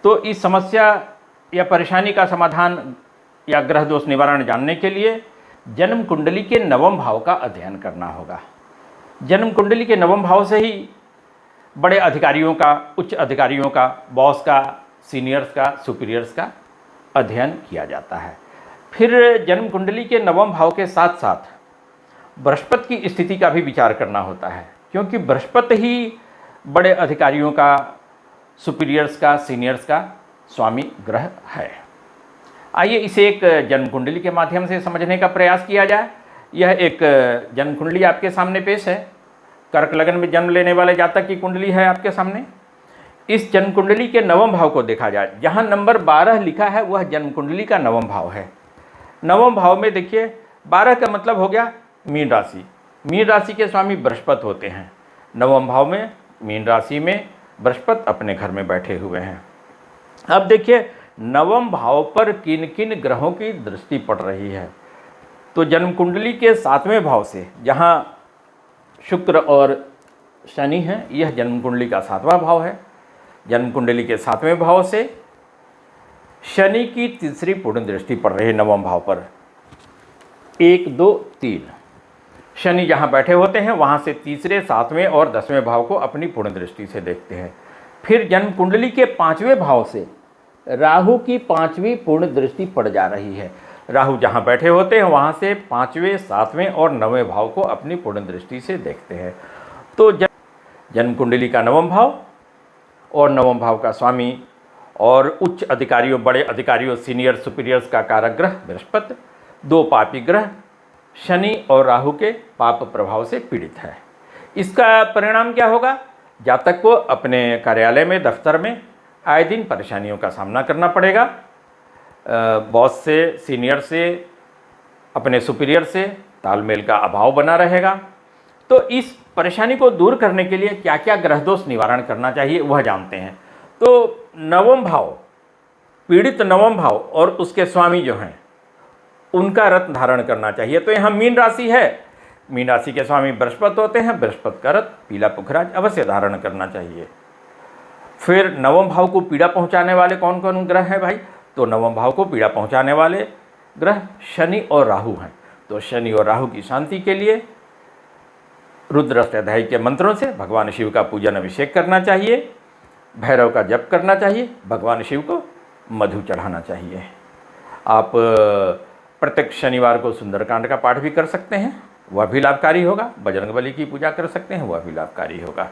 तो इस समस्या या परेशानी का समाधान या ग्रह दोष निवारण जानने के लिए जन्म कुंडली के नवम भाव का अध्ययन करना होगा। जन्म कुंडली के नवम भाव से ही बड़े अधिकारियों का, उच्च अधिकारियों का, बॉस का, सीनियर्स का, सुपीरियर्स का अध्ययन किया जाता है। फिर जन्म कुंडली के नवम भाव के साथ साथ बृहस्पति की स्थिति का भी विचार करना होता है, क्योंकि बृहस्पति ही बड़े अधिकारियों का, सुपीरियर्स का, सीनियर्स का स्वामी ग्रह है। आइए इसे एक जन्म कुंडली के माध्यम से समझने का प्रयास किया जाए। यह एक जन्म कुंडली आपके सामने पेश है। कर्क लगन में जन्म लेने वाले जातक की कुंडली है आपके सामने। इस जन्म कुंडली के नवम भाव को देखा जाए, जहाँ नंबर 12 लिखा है वह जन्म कुंडली का नवम भाव है। नवम भाव में देखिए 12 का मतलब हो गया मीन राशि। मीन राशि के स्वामी बृहस्पति होते हैं। नवम भाव में मीन राशि में बृहस्पति अपने घर में बैठे हुए हैं। अब देखिए नवम भाव पर किन किन ग्रहों की दृष्टि पड़ रही है। तो जन्म कुंडली के 7वें भाव से, जहाँ शुक्र और शनि हैं, यह जन्म कुंडली का 7वां भाव है। जन्म कुंडली के 7वें भाव से शनि की तीसरी पूर्ण दृष्टि पड़ रही है नवम भाव पर। 1, 2, 3 शनि जहाँ बैठे होते हैं वहाँ से तीसरे, 7वें और 10वें भाव को अपनी पूर्ण दृष्टि से देखते हैं। फिर जन्म कुंडली के 5वें भाव से राहु की 5वीं पूर्ण दृष्टि पड़ जा रही है। राहु जहाँ बैठे होते हैं वहाँ से 5वें, 7वें और 9वें भाव को अपनी पूर्ण दृष्टि से देखते हैं। तो जन्म कुंडली का नवम भाव और नवम भाव का स्वामी और उच्च अधिकारियों, बड़े अधिकारियों, सीनियर सुपीरियर्स का कारक ग्रह बृहस्पति 2 पापी ग्रह शनि और राहु के पाप प्रभाव से पीड़ित है। इसका परिणाम क्या होगा? जातक को अपने कार्यालय में, दफ्तर में आए दिन परेशानियों का सामना करना पड़ेगा। बॉस से, सीनियर से, अपने सुपीरियर से तालमेल का अभाव बना रहेगा। तो इस परेशानी को दूर करने के लिए क्या क्या ग्रह दोष निवारण करना चाहिए वह जानते हैं। तो नवम भाव, पीड़ित नवम भाव और उसके स्वामी जो हैं उनका रत्न धारण करना चाहिए। तो यहाँ मीन राशि है, मीन राशि के स्वामी बृहस्पति होते हैं। बृहस्पति का रत्न पीला पुखराज अवश्य धारण करना चाहिए। फिर नवम भाव को पीड़ा पहुंचाने वाले कौन कौन ग्रह हैं भाई? तो नवम भाव को पीड़ा पहुंचाने वाले ग्रह शनि और राहु हैं। तो शनि और राहु की शांति के लिए रुद्र अष्टाध्यायी के मंत्रों से भगवान शिव का पूजन अभिषेक करना चाहिए, भैरव का जप करना चाहिए, भगवान शिव को मधु चढ़ाना चाहिए। आप प्रत्येक शनिवार को सुंदरकांड का पाठ भी कर सकते हैं, वह भी लाभकारी होगा। बजरंगबली की पूजा कर सकते हैं, वह भी लाभकारी होगा।